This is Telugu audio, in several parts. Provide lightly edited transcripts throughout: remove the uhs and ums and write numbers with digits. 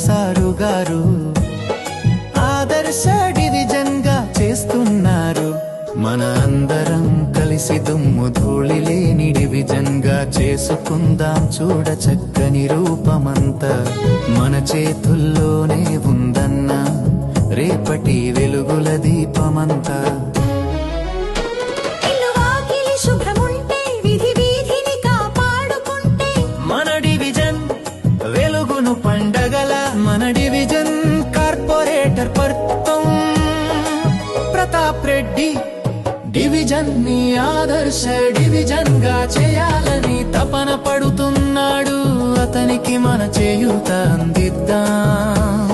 సారు గారు ఆదర్శ డివిజన్ గా చేస్తున్నారు. మన అందరం కలిసి దుమ్ము ధూళి లేని డివిజన్ గా చేసుకుందాం చూడ చక్కని రూపమంతా మన చేతుల్లోనే ఉందన్నా రేపటి వెలుగుల దీపమంతా. మన డివిజన్ వెలుగును పండగల మన division corporator Partham Pratap Reddy division ని ఆదర్శ డివిజన్ గా చేయాలని తపన పడుతున్నాడు. అతనికి మన చేయూత అందిద్దాం.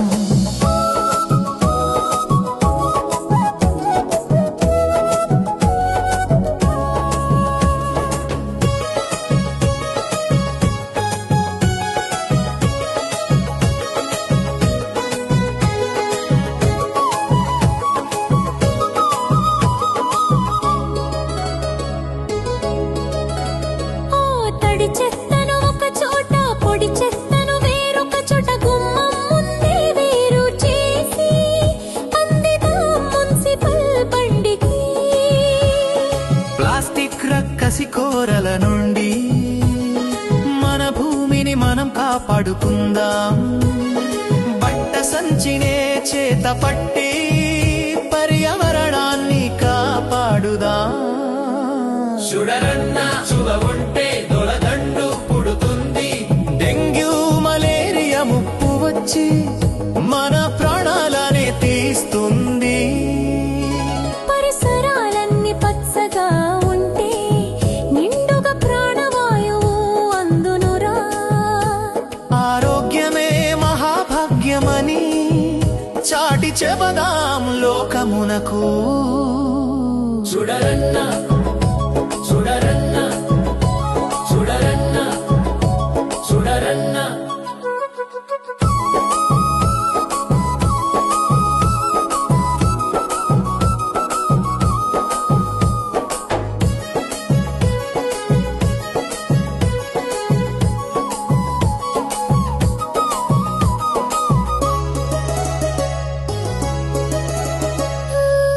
చెత్తను ఒక చోట, పొడి చెత్తను వేరొక చోట, గుమ్మం ముందే వేరు చేసి అందిద్దాం మున్సిపల్ బండికి. ప్లాస్టిక్ రక్కసి కోరల నుండి మన భూమిని మనం కాపాడుకుందాం. బట్ట సంచినే చేత పట్టి పర్యావరణాన్ని కాపాడుదాం. చూడరన్నా చువ ఉంటే దొలదండు పుడుతుంది. డెంగ్యూ మలేరియా ముప్పు వచ్చి మన ప్రాణాలనే తీస్తుంది. పరిసరాలన్నీ పచ్చగా ఉంటే నిండుగా ప్రాణవాయువు అందునురా. ఆరోగ్యమే మహాభాగ్యమని చాటి చెబదాం లోకమునకు. చూడరన్నా చూడరన్నా చూడరన్నా చూడరన్నా.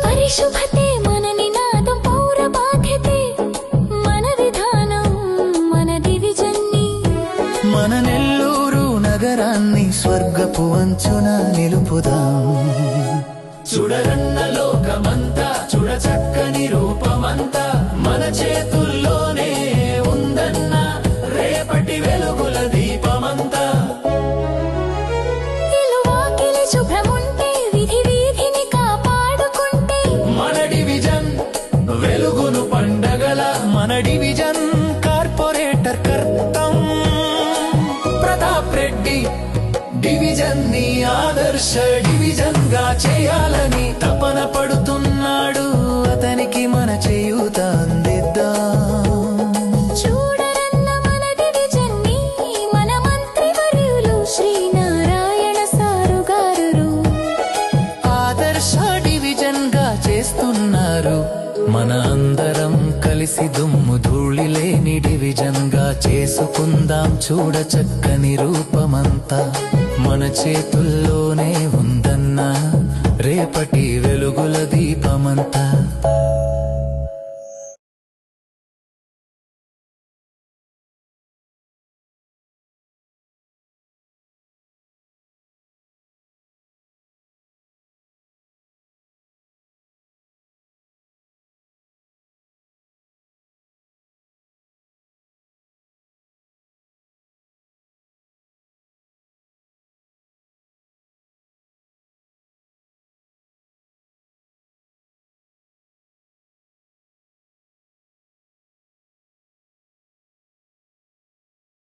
పరిశుభ్రతే మన నినాదం, పౌర బాధ్యతే మన విధానం, మన డివిజన్ని. మన నెల్లూరు నగరాన్ని స్వర్గపు అంచున నిలుపుదాం. చూడరన్న లోకమంతా చూడ చక్కని రూపమంతా మన చేతుల్లోనే ఉందన్న రేపటి వెలుగుల దీపమంతా. ఇల్లు వాకిలి శుభ్రముంటే, వీధి వీధిని కాపాడుకుంటే మన డివిజన్ వెలుగును పండగల మన division corporator Kartham Pratap Reddy division ని ఆదర్శ డివిజన్ గా చేయాలని తపన పడుతున్నాడు. అతనికి మన చేయూత అందిద్దాం. చూడరన్న మన డివిజన్ని మన మంత్రి వర్యులు శ్రీనారాయణ సారు గారు ఆదర్శ డివిజన్ గా చేస్తున్నారు. మన అందరం కలిసి దుమ్ము ధూళి లేని డివిజన్ గా చేసుకుందాం చూడ చక్కని రూపమంతా మన చేతుల్లోనే ఉందన్నా రేపటి వెలుగుల దీపమంతా.